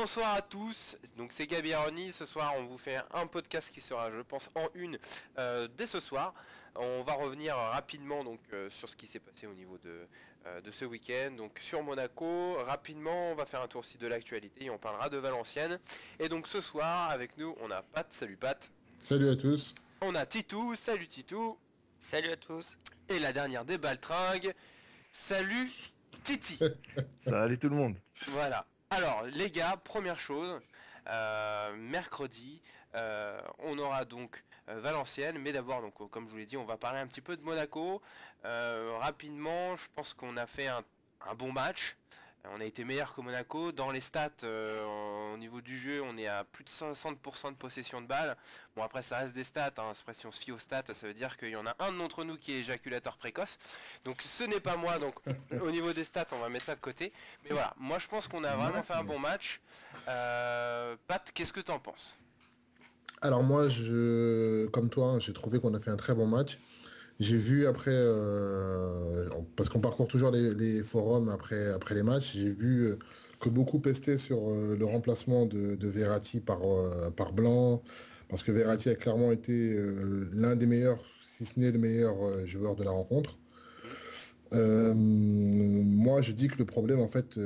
bonsoir à tous, donc c'est Gabi Aroni. Ce soir on vous fait un podcast qui sera je pense en une dès ce soir. On va revenir rapidement donc sur ce qui s'est passé au niveau de ce week-end, donc sur Monaco. Rapidement on va faire un tour aussi de l'actualité et on parlera de Valenciennes. Et donc ce soir avec nous on a Pat, salut Pat. Salut à tous. On a Titou, salut Titou. Salut à tous. Et la dernière des baltringues, salut Titi. Salut tout le monde. Voilà. Alors les gars, première chose, mercredi, on aura donc Valenciennes, mais d'abord donc comme je vous l'ai dit, on va parler un petit peu de Monaco. Rapidement, je pense qu'on a fait un bon match. On a été meilleur que Monaco. Dans les stats, au niveau du jeu, on est à plus de 60% de possession de balle. Bon après ça reste des stats, hein. Après, si on se fie aux stats, ça veut dire qu'il y en a un d'entre nous qui est éjaculateur précoce. Donc ce n'est pas moi, donc au niveau des stats on va mettre ça de côté. Mais voilà, moi je pense qu'on a vraiment fait un bon match. Pat, qu'est-ce que t'en penses? Alors moi, comme toi, hein, j'ai trouvé qu'on a fait un très bon match. J'ai vu après, parce qu'on parcourt toujours les forums après les matchs, j'ai vu que beaucoup pestaient sur le remplacement de Verratti par Blanc, parce que Verratti a clairement été l'un des meilleurs, si ce n'est le meilleur joueur de la rencontre. Moi, je dis que le problème, en fait,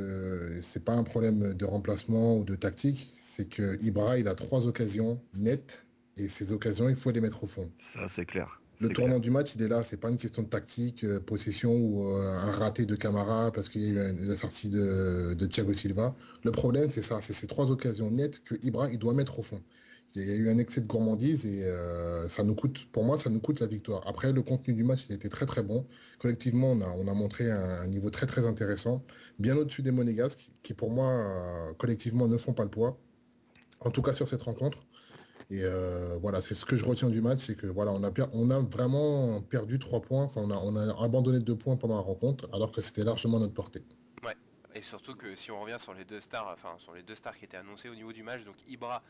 c'est pas un problème de remplacement ou de tactique, c'est que Ibra, il a 3 occasions nettes, et ces occasions, il faut les mettre au fond. Ça, c'est clair. Le C'est tournant clair. du match, il est là. C'est pas une question de tactique, possession ou un raté de Camara parce qu'il y a eu la sortie de Thiago Silva. Le problème, c'est ça. C'est ces 3 occasions nettes que Ibra, il doit mettre au fond. Il y a eu un excès de gourmandise et ça nous coûte, pour moi, ça nous coûte la victoire. Après, le contenu du match, il était très très bon. Collectivement, on a montré un niveau très très intéressant, bien au-dessus des Monégasques, qui pour moi, collectivement, ne font pas le poids. En tout cas sur cette rencontre. Et voilà, c'est ce que je retiens du match, c'est que voilà, on a vraiment perdu 3 points. Enfin, on a abandonné 2 points pendant la rencontre, alors que c'était largement à notre portée. Ouais. Et surtout que si on revient sur les deux stars, enfin sur les deux stars qui étaient annoncées au niveau du match, donc Ibra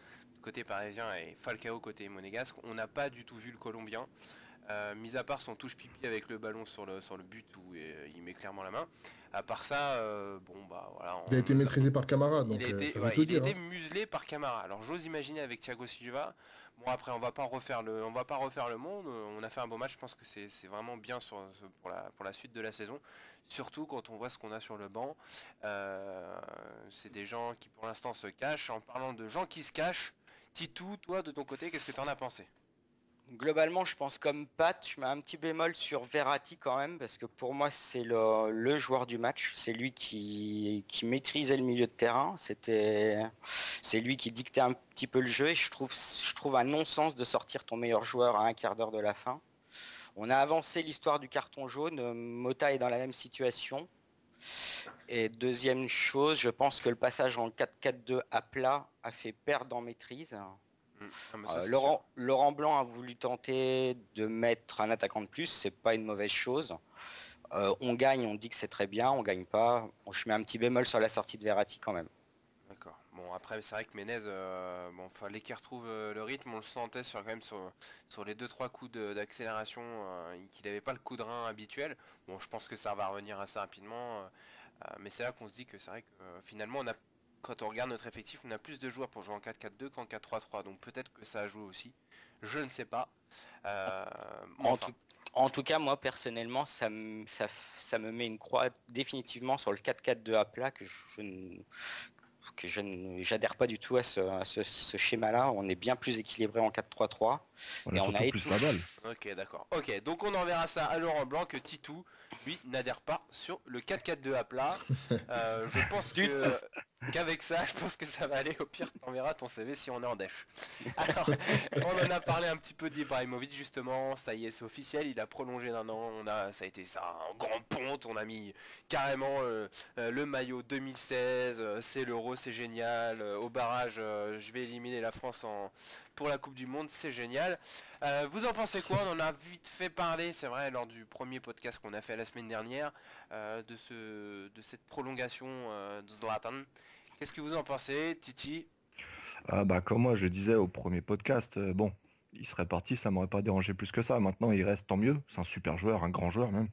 côté parisien et Falcao côté monégasque, on n'a pas du tout vu le Colombien. Mis à part son touche pipi avec le ballon sur le but où il met clairement la main. À part ça, bon bah voilà. Il a été maîtrisé par Camara, Il donc a été, ça veut ouais, tout il a dire. été Hein. muselé par Camara. Alors j'ose imaginer avec Thiago Silva. Bon après on va pas refaire le monde. On a fait un beau match. Je pense que c'est vraiment bien pour la suite de la saison. Surtout quand on voit ce qu'on a sur le banc. C'est des gens qui pour l'instant se cachent. En parlant de gens qui se cachent, Titou, toi de ton côté, qu'est-ce que t'en as pensé? Globalement, je pense comme Pat, je mets un petit bémol sur Verratti quand même, parce que pour moi, c'est le joueur du match. C'est lui qui maîtrisait le milieu de terrain. C'est lui qui dictait un petit peu le jeu. Et je trouve un non-sens de sortir ton meilleur joueur à un quart d'heure de la fin. On a avancé l'histoire du carton jaune. Mota est dans la même situation. Et deuxième chose, je pense que le passage en 4-4-2 à plat a fait perdre en maîtrise. Ah, mais ça, c'est sûr. Laurent Blanc a voulu tenter de mettre un attaquant de plus, c'est pas une mauvaise chose. On gagne, on dit que c'est très bien, on gagne pas. Bon, je mets un petit bémol sur la sortie de Verratti quand même. D'accord. Bon après c'est vrai que Menez, bon fallait qu'il retrouve le rythme, on le sentait sur quand même sur les deux trois coups d'accélération, qu'il n'avait pas le coup de rein habituel. Bon je pense que ça va revenir assez rapidement, mais c'est là qu'on se dit que c'est vrai que finalement quand on regarde notre effectif, on a plus de joueurs pour jouer en 4-4-2 qu'en 4-3-3, donc peut-être que ça a joué aussi. Je ne sais pas. Mais En enfin. tout, en tout cas, moi personnellement, ça me met une croix définitivement sur le 4-4-2 à plat j'adhère pas du tout à ce schéma-là. On est bien plus équilibré en 4-3-3 On et a on a surtout plus la balle. Ok d'accord. Ok donc on enverra ça à Laurent Blanc que Titou lui n'adhère pas sur le 4-4-2 à plat. Je pense qu'avec ça je pense que ça va aller. Au pire t'enverras ton CV si on est en def. Alors on en a parlé un petit peu d'Ibrahimovic justement. Ça y est c'est officiel, il a prolongé d'un an. Ça a été ça en grande ponte. On a mis carrément le maillot 2016. C'est l'Euro, c'est génial. Au barrage je vais éliminer la France pour la Coupe du Monde, c'est génial. Vous en pensez quoi? On en a vite fait parler, c'est vrai, lors du premier podcast qu'on a fait la semaine dernière, de cette prolongation de Zlatan. Qu'est-ce que vous en pensez, Titi? Ah bah comme moi je disais au premier podcast, bon, il serait parti, ça m'aurait pas dérangé plus que ça. Maintenant il reste, tant mieux. C'est un super joueur, un grand joueur même.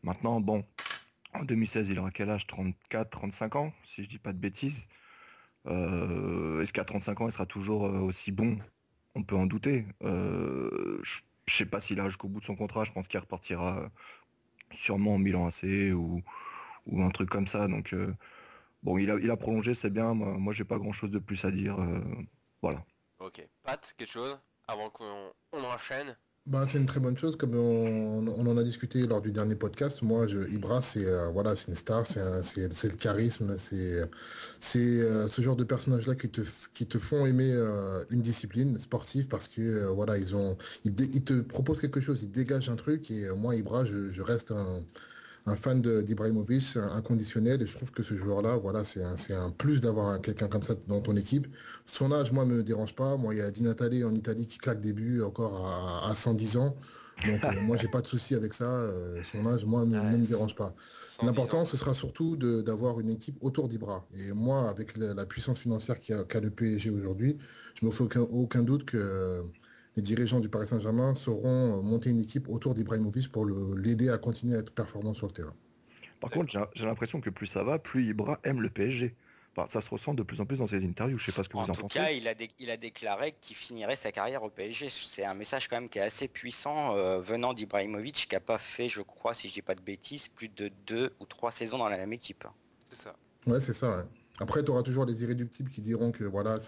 Maintenant, bon, en 2016 il aura quel âge? 34, 35 ans, si je dis pas de bêtises. Est-ce qu'à 35 ans, il sera toujours aussi bon? On peut en douter. Je sais pas s'il ira jusqu'au bout de son contrat. Je pense qu'il repartira sûrement en Milan AC ou un truc comme ça. Donc, bon, il a prolongé, c'est bien. Moi, j'ai pas grand-chose de plus à dire. Voilà. Ok. Pat, quelque chose avant qu'on enchaîne. Bah, c'est une très bonne chose, comme on en a discuté lors du dernier podcast. Moi, Ibra, c'est voilà, c'est une star, c'est le charisme, c'est ce genre de personnages-là qui te font aimer une discipline sportive parce que voilà, ils te proposent quelque chose, ils dégagent un truc. Et moi, Ibra, je reste un fan d'Ibrahimovic inconditionnel et je trouve que ce joueur-là, voilà, c'est un plus d'avoir quelqu'un comme ça dans ton équipe. Son âge, moi, me dérange pas. Moi, il y a Di Natale en Italie qui claque des buts encore à 110 ans. Donc, moi, j'ai pas de souci avec ça. Son âge, moi, ne Ouais, me dérange pas. 110 L'important, ans. ce sera surtout d'avoir une équipe autour d'Ibra. Et moi, avec la puissance financière qu'a le PSG aujourd'hui, je me fais aucun doute que les dirigeants du Paris Saint-Germain sauront monter une équipe autour d'Ibrahimovic pour l'aider à continuer à être performant sur le terrain. Par contre, D'accord. j'ai l'impression que plus ça va, plus Ibra aime le PSG. Enfin, ça se ressent de plus en plus dans ses interviews. Je sais pas ce que En vous en tout pensez. cas, il a déclaré qu'il finirait sa carrière au PSG. C'est un message quand même qui est assez puissant venant d'Ibrahimovic qui n'a pas fait, je crois, si je dis pas de bêtises, plus de 2 ou 3 saisons dans la même équipe. C'est ça. Ouais, c'est ça. Ouais. Après, tu auras toujours les irréductibles qui diront que voilà,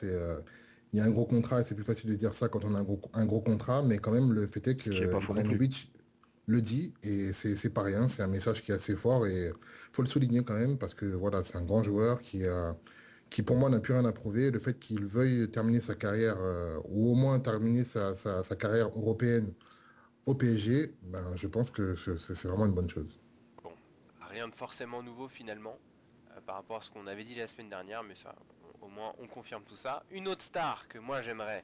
il y a un gros contrat et c'est plus facile de dire ça quand on a un gros contrat, mais quand même, le fait est Ce qui est pas que faux non plus. Ibrahimovic le dit et c'est pas rien. C'est un message qui est assez fort et faut le souligner quand même parce que voilà, c'est un grand joueur qui pour moi n'a plus rien à prouver. Le fait qu'il veuille terminer sa carrière ou au moins terminer sa carrière européenne au PSG, ben, je pense que c'est vraiment une bonne chose. Bon, rien de forcément nouveau finalement par rapport à ce qu'on avait dit la semaine dernière, mais ça, au moins on confirme tout ça. Une autre star que moi j'aimerais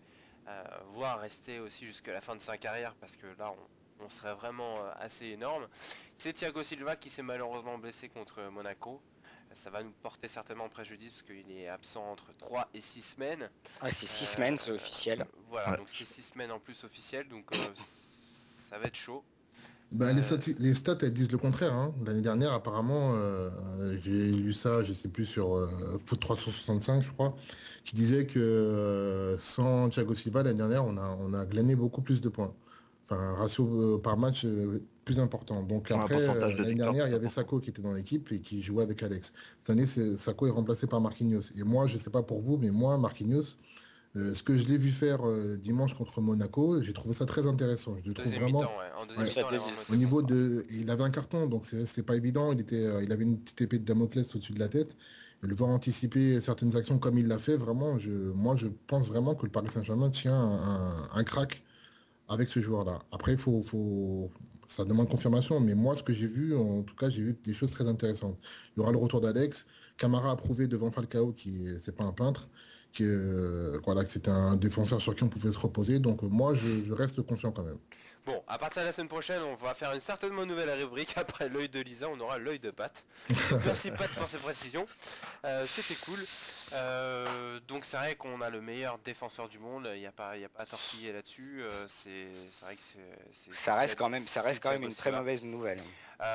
voir rester aussi jusqu'à la fin de sa carrière, parce que là on serait vraiment assez énorme, c'est Thiago Silva qui s'est malheureusement blessé contre Monaco. Ça va nous porter certainement préjudice parce qu'il est absent entre 3 et 6 semaines. Ouais, c'est 6 semaines, c'est Euh, officiel. voilà, Ouais. donc c'est 6 semaines en plus officielles, donc ça va être chaud. Ben, Euh, les stats, elles disent le contraire, hein. L'année dernière, apparemment, j'ai lu ça, je sais plus, sur Foot 365, je crois, qui disait que sans Thiago Silva, l'année dernière, on a glané beaucoup plus de points. Enfin, un ratio par match plus important. Donc Un après, pourcentage de l'année victoire dernière, il plus y avait important. Sako qui était dans l'équipe et qui jouait avec Alex. Cette année, Sako est remplacé par Marquinhos. Et moi, je sais pas pour vous, mais moi, Marquinhos, ce que je l'ai vu faire dimanche contre Monaco, j'ai trouvé ça très intéressant. Je le trouve Deuxième vraiment. mi-temps, ouais. En deuxième Ouais, Ça, mi-temps, il a vraiment au été bon. niveau de, et il avait un carton, donc c'était pas évident. Il avait une petite épée de Damoclès au-dessus de la tête. Et le voir anticiper certaines actions comme il l'a fait, vraiment, moi, je pense vraiment que le Paris Saint-Germain tient un crack avec ce joueur-là. Après, ça demande confirmation, mais moi, ce que j'ai vu, en tout cas, j'ai vu des choses très intéressantes. Il y aura le retour d'Alex. Camara a prouvé devant Falcao qui c'est pas un peintre, voilà, que c'était un défenseur sur qui on pouvait se reposer. Donc moi, je reste confiant quand même. Bon, à partir de la semaine prochaine, on va faire une certainement nouvelle rubrique. Après l'œil de Lisa, on aura l'œil de Pat. Donc merci Pat pour ces précisions. C'était cool. Donc c'est vrai qu'on a le meilleur défenseur du monde. Il y a pas à tortiller là-dessus. C'est vrai que Ça reste c'est quand même Thiago une très Silva. mauvaise nouvelle.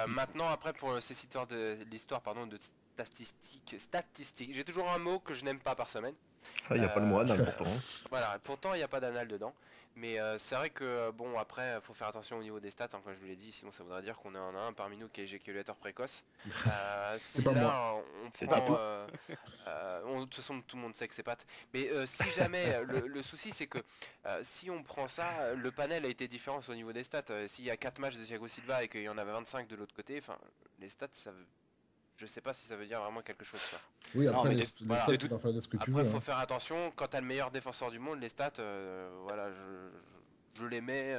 Maintenant, après pour ces histoires l'histoire pardon de statistiques. J'ai toujours un mot que je n'aime pas par semaine. Ah, il n'y a pas le mot Euh, anal pourtant. voilà, pourtant il n'y a pas d'anal dedans. Mais c'est vrai que bon après faut faire attention au niveau des stats, hein, comme je vous l'ai dit, sinon ça voudrait dire qu'on en a un parmi nous qui est éjaculateur précoce. C'est Si pas moi. là on C'est prend tout. de toute façon tout le monde sait que c'est pas. Mais si jamais le souci c'est que si on prend ça, le panel a été différent au niveau des stats. S'il y a 4 matchs de Thiago Silva et qu'il y en avait 25 de l'autre côté, enfin les stats je sais pas si ça veut dire vraiment quelque chose quoi. Oui, Non, après, mais les voilà. stats, tu peux en faire ce que tu Après, veux, faut hein. faire attention. Quand t'as le meilleur défenseur du monde, les stats, voilà, je les mets.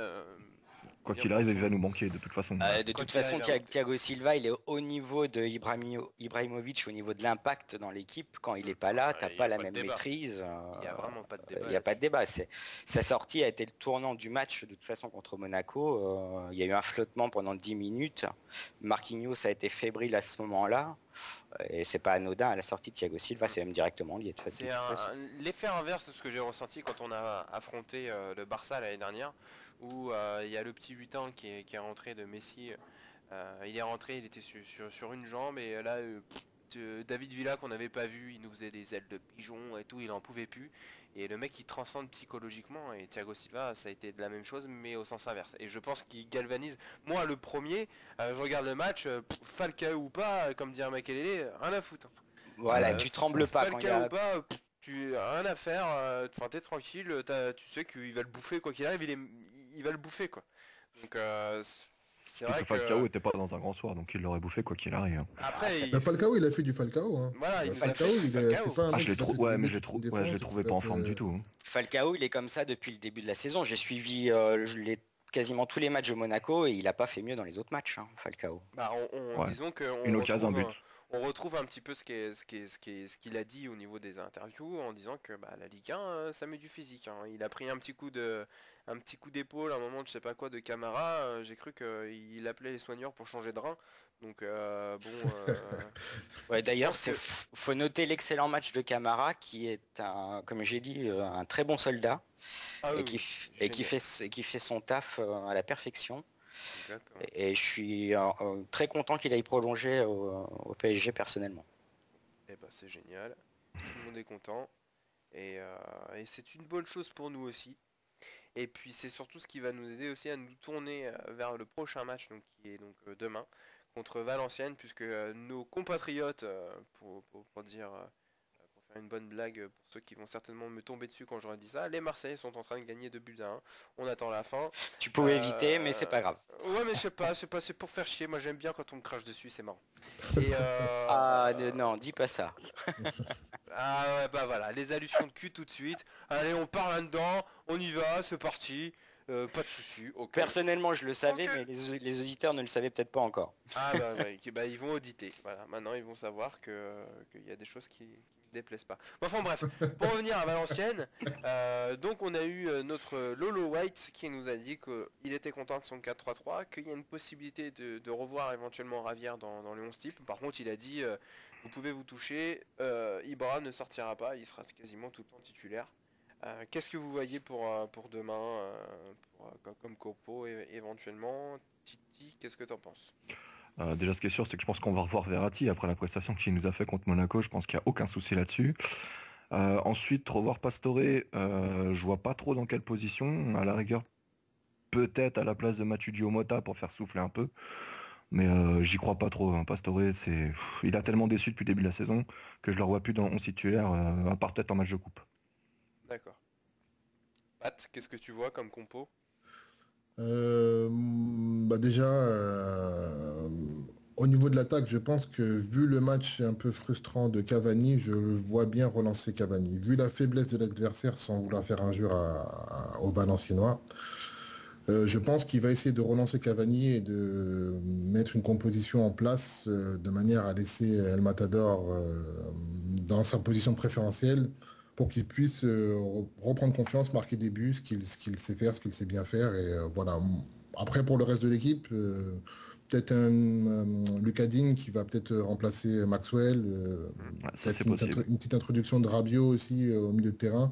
Quoi Bien qu'il pour arrive, il fond. va nous manquer de toute façon. De Quoi toute qu'il façon, arrive, hein. Thiago Silva, il est au niveau de Ibrahimovic, au niveau de l'impact dans l'équipe. Quand il n'est pas là, t'as Il n'y pas a la pas de même débat. maîtrise. Il n'y a vraiment pas de Il débat n'y a pas de là-dessus. débat. Sa sortie a été le tournant du match de toute façon contre Monaco. Il y a eu un flottement pendant 10 minutes. Marquinhos a été fébrile à ce moment-là. Et c'est pas anodin à la sortie de Thiago Silva, c'est même directement lié de C'est toute façon. l'effet inverse de ce que j'ai ressenti quand on a affronté le Barça l'année dernière, où il y a le petit butin qui est rentré de Messi. Il est rentré, il était sur une jambe et là, David Villa qu'on n'avait pas vu, il nous faisait des ailes de pigeon et tout, il en pouvait plus. Et le mec il transcende psychologiquement, et Thiago Silva ça a été de la même chose mais au sens inverse. Et je pense qu'il galvanise. Moi le premier, je regarde le match, Falcao ou pas, comme dirait Makelele, rien à foutre. Voilà, tu trembles pas quand il y Falcao a... ou pas, tu rien à faire, enfin t'es tranquille, tu sais qu'il va le bouffer quoi qu'il arrive, il va le bouffer quoi. Donc c'est vrai que Falcao était pas dans un grand soir, donc il l'aurait bouffé quoi qu'il arrive. après Bah, Falcao, il a fait du Falcao. Hein. voilà, il nous a Falcao, fait du Falcao. c'est pas un Ah, mec je l'ai qui va trouvé, te ouais, mais donner je l'ai défense, trouvé qui pas va en forme te- du tout. Hein. Falcao, il est comme ça depuis le début de la saison. J'ai suivi quasiment tous les matchs de Monaco et il a pas fait mieux dans les autres matchs, hein, Falcao. Bah, Ouais. disons que Une occasion, un but. on retrouve un petit peu ce qu'il a dit au niveau des interviews en disant que bah, la Ligue 1 ça met du physique. Hein. Il a pris un petit coup d'épaule à un moment de je sais pas quoi de Camara. J'ai cru qu'il appelait les soigneurs pour changer de rein. Donc Ouais, d'ailleurs, pense que- faut noter l'excellent match de Camara qui est comme j'ai dit, un très bon soldat ah, et oui, qui, oui, qui fait son taf à la perfection. exactement. Et je suis très content qu'il aille prolonger au PSG personnellement. Et bah c'est génial. Tout le monde est content. Et c'est une bonne chose pour nous aussi. Et puis c'est surtout ce qui va nous aider aussi à nous tourner vers le prochain match donc, qui est donc demain contre Valenciennes puisque nos compatriotes, pour dire pour faire une bonne blague pour ceux qui vont certainement me tomber dessus quand j'aurai dit ça, les Marseillais sont en train de gagner 2-1. On attend la fin. Tu pouvais éviter, mais c'est pas grave. Ouais mais je sais pas, c'est pour faire chier. Moi j'aime bien quand on me crache dessus, c'est marrant. Et Non, dis pas ça. ah ouais bah voilà, les allusions de cul tout de suite. Allez on part là-dedans, on y va, c'est parti. Pas de soucis, ok. Personnellement, je le savais, Ok. mais les auditeurs ne le savaient peut-être pas encore. Ah bah, ils vont auditer. Voilà, maintenant ils vont savoir qu'il y a des choses qui me déplaisent pas. Bon, enfin bref, pour revenir à Valenciennes, donc on a eu notre Lolo White qui nous a dit qu'il était content de son 4-3-3, qu'il y a une possibilité de revoir éventuellement Ravière dans les 11 types. Par contre il a dit vous pouvez vous toucher, Ibra ne sortira pas, il sera quasiment tout le temps titulaire. Qu'est-ce que vous voyez pour demain, comme Corpo éventuellement? Titi, qu'est-ce que t'en penses? Déjà, ce qui est sûr, c'est que je pense qu'on va revoir Verratti après la prestation qu'il nous a fait contre Monaco. Je pense qu'il n'y a aucun souci là-dessus. Ensuite, revoir Pastore, je vois pas trop dans quelle position. À la rigueur, peut-être à la place de Mathieu Diomota pour faire souffler un peu. Mais j'y crois pas trop. Hein. Pastore, il a tellement déçu depuis le début de la saison que je le revois plus dans 11 titulaire, à part peut-être en match de coupe. D'accord. Pat, qu'est-ce que tu vois comme compo? Bah déjà, au niveau de l'attaque, je pense que vu le match un peu frustrant de Cavani, je le vois bien relancer Cavani. Vu la faiblesse de l'adversaire, sans vouloir faire injure aux Valenciennois, je pense qu'il va essayer de relancer Cavani et de mettre une composition en place de manière à laisser El Matador dans sa position préférentielle pour qu'il puisse reprendre confiance, marquer des buts, ce qu'il sait faire, ce qu'il sait bien faire. Et voilà. Après, pour le reste de l'équipe, peut-être un Lucas Digne qui va peut-être remplacer Maxwell. Ouais, ça, Peut-être c'est possible. une petite introduction de Rabiot aussi au milieu de terrain.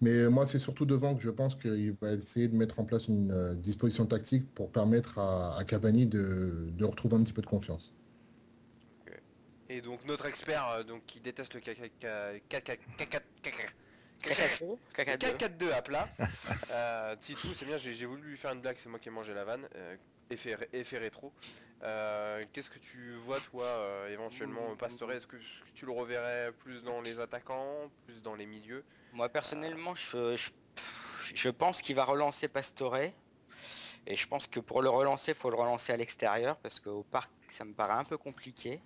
Mais moi, c'est surtout devant que je pense qu'il va essayer de mettre en place une disposition tactique pour permettre à Cavani de retrouver un petit peu de confiance. Et donc notre expert donc, qui déteste le 4-4-2 à plat, Titou, c'est bien, j'ai voulu lui faire une blague, c'est moi qui ai mangé la vanne, effet rétro. Qu'est-ce que tu vois toi éventuellement Pastore, est-ce que tu le reverrais plus dans les attaquants, plus dans les milieux? Moi, personnellement, je pense qu'il va relancer Pastore. Et je pense que pour le relancer, il faut le relancer à l'extérieur parce qu'au parc, ça me paraît un peu compliqué.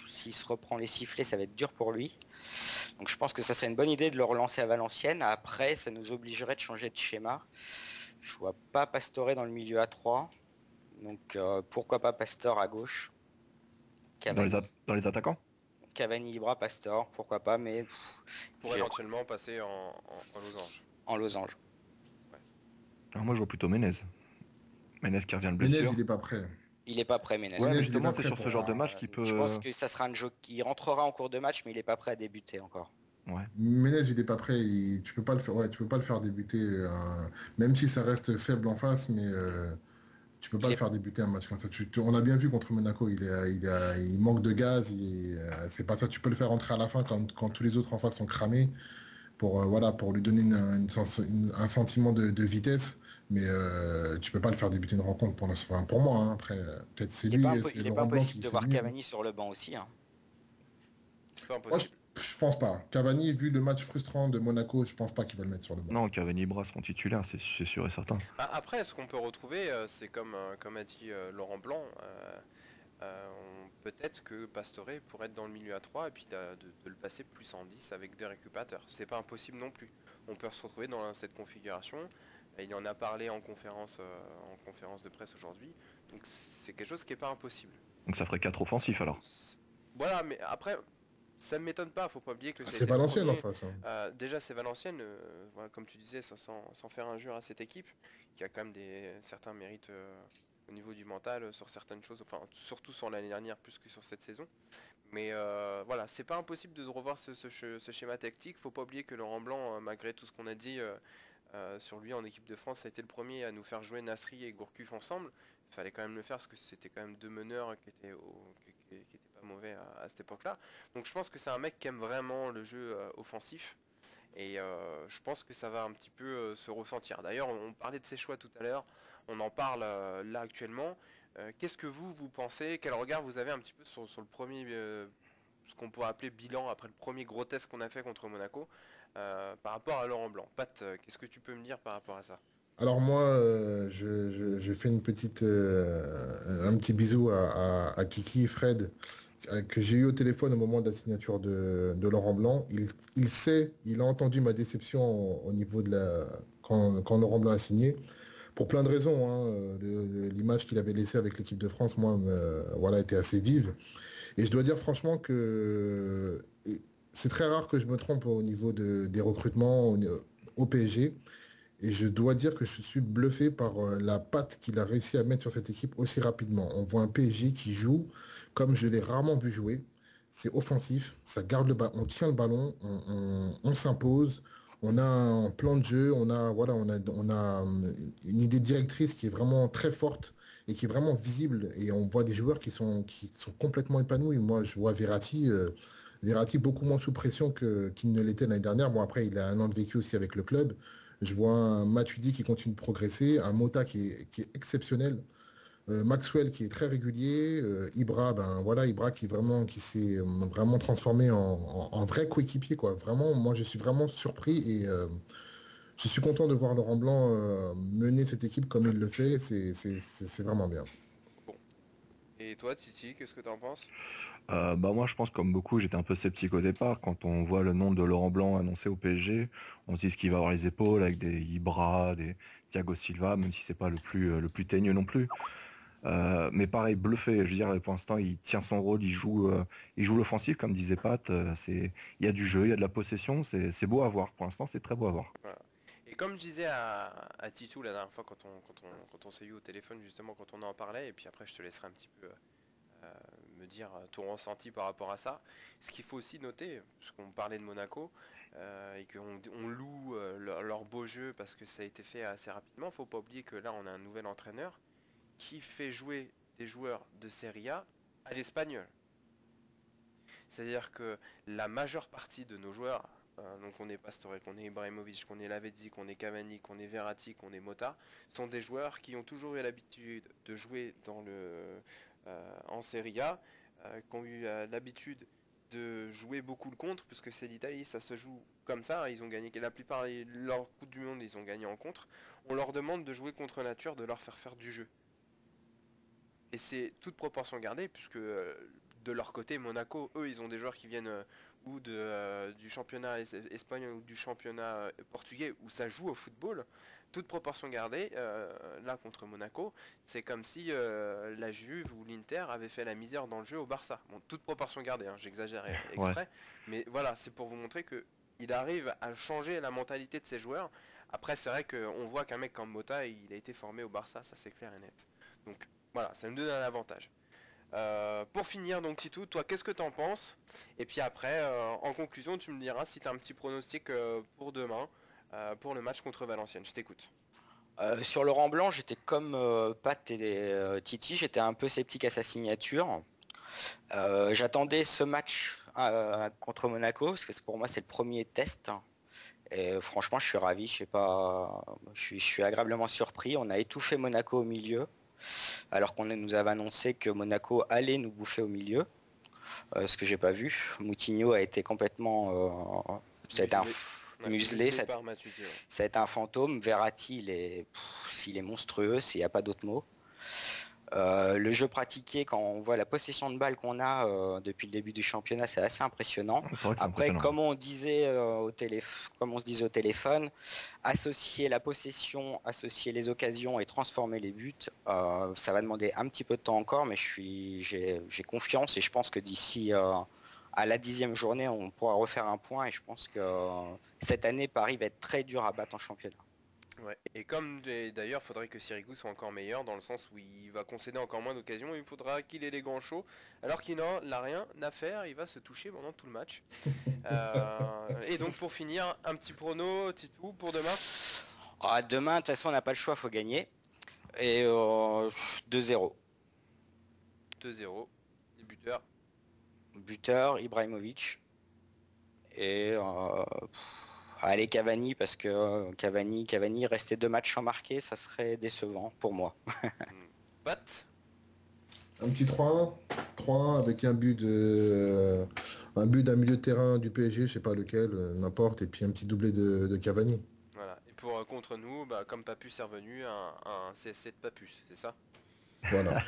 S'il se reprend les sifflets, ça va être dur pour lui. Donc je pense que ça serait une bonne idée de le relancer à Valenciennes. Après, ça nous obligerait de changer de schéma. Je vois pas Pastore dans le milieu à 3. Donc pourquoi pas Pastore à gauche. Dans les attaquants? Cavani, Ibra, Pastore, pourquoi pas, mais Pour éventuellement passer en losange. en losange. Alors moi, je vois plutôt Menez. Menez qui revient de Menez, blessure. il n'est pas prêt. Il est pas prêt, Menez. Ouais, Menez, il est justement, pas c'est prêt sur pour ce genre de un- match qu'il peut... Je pense que ça sera un jeu qui rentrera en cours de match, mais il est pas prêt à débuter encore. Ouais. Menez, il n'est pas prêt. Tu peux pas le faire. Ouais, tu peux pas le faire débuter, même si ça reste faible en face. Mais Tu peux pas le faire débuter un match comme ça. On a bien vu contre Monaco, il manque de gaz. C'est pas ça. Tu peux le faire rentrer à la fin quand tous les autres en face sont cramés pour lui donner un sentiment de vitesse. Mais tu peux pas le faire débuter une rencontre pour moi. Hein. Après, peut-être c'est lui, c'est Il est pas Laurent Blanc impossible qui de c'est voir lui. Cavani sur le banc aussi. Hein. C'est pas Moi, impossible. je pense pas. Cavani, vu le match frustrant de Monaco, je pense pas qu'il va le mettre sur le banc. Non, Cavani et Ibra seront titulaires, c'est sûr et certain. Après, ce qu'on peut retrouver, c'est comme a dit Laurent Blanc, peut-être que Pastore pourrait être dans le milieu à 3 et puis de le passer plus en 10 avec deux récupérateurs. C'est pas impossible non plus. On peut se retrouver dans cette configuration. Il en a parlé en conférence de presse aujourd'hui. Donc c'est quelque chose qui est pas impossible. Donc ça ferait 4 offensifs alors. Voilà, mais après, ça ne m'étonne pas. Faut pas oublier que C'est Valenciennes en face. Hein. Déjà c'est Valenciennes, voilà, comme tu disais, sans faire injure à cette équipe, qui a quand même certains mérites au niveau du mental sur certaines choses, enfin surtout sur l'année dernière plus que sur cette saison. Mais voilà, c'est pas impossible de revoir ce schéma tactique. Faut pas oublier que Laurent Blanc, malgré tout ce qu'on a dit sur lui en équipe de France, ça a été le premier à nous faire jouer Nasri et Gourcuff ensemble. Il fallait quand même le faire parce que c'était quand même deux meneurs qui étaient pas mauvais à cette époque-là. Donc je pense que c'est un mec qui aime vraiment le jeu offensif. Et je pense que ça va un petit peu se ressentir. D'ailleurs, on parlait de ses choix tout à l'heure. On en parle là actuellement. Qu'est-ce que vous pensez? Quel regard vous avez un petit peu sur le premier, ce qu'on pourrait appeler bilan après le premier gros test qu'on a fait contre Monaco par rapport à Laurent Blanc? Pat, qu'est-ce que tu peux me dire par rapport à ça? Alors moi, je fais un petit bisou à Kiki, Fred, que j'ai eu au téléphone au moment de la signature de Laurent Blanc. Il a entendu ma déception au niveau quand Laurent Blanc a signé, pour plein de raisons. Hein. L'image qu'il avait laissée avec l'équipe de France, moi, était assez vive. Et je dois dire franchement que c'est très rare que je me trompe au niveau des recrutements au PSG. Et je dois dire que je suis bluffé par la patte qu'il a réussi à mettre sur cette équipe aussi rapidement. On voit un PSG qui joue comme je l'ai rarement vu jouer. C'est offensif, ça garde le ballon, on tient le ballon, on s'impose, on a un plan de jeu, on a une idée directrice qui est vraiment très forte et qui est vraiment visible. Et on voit des joueurs qui sont complètement épanouis. Moi, je vois Verratti beaucoup moins sous pression qu'il ne l'était l'année dernière. Bon, après, il a un an de vécu aussi avec le club. Je vois un Matuidi qui continue de progresser, un Mota qui est exceptionnel, Maxwell qui est très régulier, Ibra qui s'est vraiment transformé en vrai coéquipier, quoi. Vraiment, moi je suis vraiment surpris et je suis content de voir Laurent Blanc mener cette équipe comme il le fait. C'est vraiment bien. Bon. Et toi, Titi, qu'est-ce que tu en penses? Moi je pense comme beaucoup j'étais un peu sceptique au départ quand on voit le nom de Laurent Blanc annoncé au PSG, on se dit ce qu'il va avoir les épaules avec des Ibra, des Thiago Silva, même si c'est pas le plus teigneux non plus. Mais pareil, bluffé, je veux dire pour l'instant il tient son rôle, il joue l'offensive comme disait Pat, il y a du jeu, il y a de la possession, c'est beau à voir, pour l'instant c'est très beau à voir. Voilà. Et comme je disais à Titou la dernière fois quand on s'est eu au téléphone justement quand on en parlait, et puis après je te laisserai un petit peu me dire ton ressenti par rapport à ça. Ce qu'il faut aussi noter, parce qu'on parlait de Monaco et qu'on loue leur beau jeu parce que ça a été fait assez rapidement, faut pas oublier que là on a un nouvel entraîneur qui fait jouer des joueurs de Serie A à l'espagnol. C'est-à-dire que la majeure partie de nos joueurs, donc on est Pastore, qu'on est Ibrahimovic, qu'on est Lavezzi, qu'on est Cavani, qu'on est Verratti, qu'on est Mota, sont des joueurs qui ont toujours eu l'habitude de jouer en Serie A, qui ont eu l'habitude de jouer beaucoup le contre, puisque c'est l'Italie, ça se joue comme ça, ils ont gagné, la plupart de leur Coupe du Monde, ils ont gagné en contre. On leur demande de jouer contre nature, de leur faire du jeu. Et c'est toute proportion gardée, puisque de leur côté, Monaco, eux, ils ont des joueurs qui viennent du championnat espagnol ou du championnat portugais, où ça joue au football. Toute proportion gardée, là contre Monaco, c'est comme si la Juve ou l'Inter avait fait la misère dans le jeu au Barça. Bon, toute proportion gardée, hein, j'exagère exprès, ouais. Mais voilà, c'est pour vous montrer qu'il arrive à changer la mentalité de ses joueurs. Après, c'est vrai qu'on voit qu'un mec comme Mota, il a été formé au Barça, ça c'est clair et net. Donc voilà, ça me donne un avantage. Pour finir donc Titou, toi qu'est-ce que t'en penses? Et puis après, en conclusion, tu me diras si t'as un petit pronostic pour demain, pour le match contre Valenciennes. Je t'écoute. Sur Laurent Blanc, j'étais comme Pat et Titi, j'étais un peu sceptique à sa signature. J'attendais ce match contre Monaco, parce que pour moi c'est le premier test. Et franchement, je suis ravi, je sais pas, je suis agréablement surpris. On a étouffé Monaco au milieu, alors qu'on nous avait annoncé que Monaco allait nous bouffer au milieu, ce que j'ai pas vu. Moutinho a été complètement, ça a été muselé, ça a été un fantôme. Verratti, il est monstrueux, il n'y a pas d'autre mot. Le jeu pratiqué, quand on voit la possession de balle qu'on a depuis le début du championnat, c'est assez impressionnant. Après, comme on se disait au téléphone, associer la possession, associer les occasions et transformer les buts, ça va demander un petit peu de temps encore, mais j'ai confiance et je pense que d'ici à la 10e journée, on pourra refaire un point et je pense que cette année, Paris va être très dur à battre en championnat. Ouais, et comme d'ailleurs, faudrait que Sirigu soit encore meilleur dans le sens où il va concéder encore moins d'occasions, il faudra qu'il ait les gants chauds, alors qu'il n'a rien à faire, il va se toucher pendant tout le match. Et donc pour finir, un petit prono, Titou, pour demain. Demain, de toute façon, on n'a pas le choix, il faut gagner. Et 2-0. 2-0, les buteurs. Buteur, Ibrahimovic. Et... allez Cavani parce que Cavani rester 2 matchs sans marquer, ça serait décevant pour moi. Pat. Un petit 3-1. 3-1 avec un but d'un milieu de terrain du PSG, je sais pas lequel, n'importe, et puis un petit doublé de Cavani. Voilà. Et pour contre nous, comme Papus est revenu, un CSC de Papus, c'est ça? Voilà.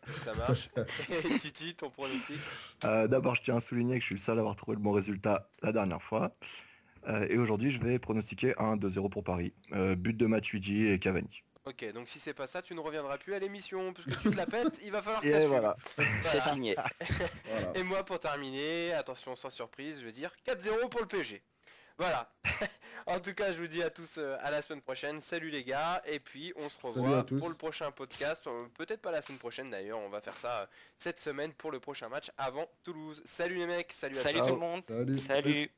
Ça marche. Et Titi, ton pronostic? D'abord, je tiens à souligner que je suis le seul à avoir trouvé le bon résultat la dernière fois. Et aujourd'hui, je vais pronostiquer un 2-0 pour Paris. But de Matuidi et Cavani. Ok, donc si c'est pas ça, tu ne reviendras plus à l'émission, parce que tu te la pètes, il va falloir que Et voilà. C'est signé. Voilà. Et moi, pour terminer, attention, sans surprise, je vais dire 4-0 pour le PSG. Voilà. En tout cas, je vous dis à tous à la semaine prochaine. Salut les gars, et puis on se revoit pour le prochain podcast. Peut-être pas la semaine prochaine d'ailleurs, on va faire ça cette semaine pour le prochain match avant Toulouse. Salut les mecs, salut à tous. Salut tout le monde. Salut. Salut.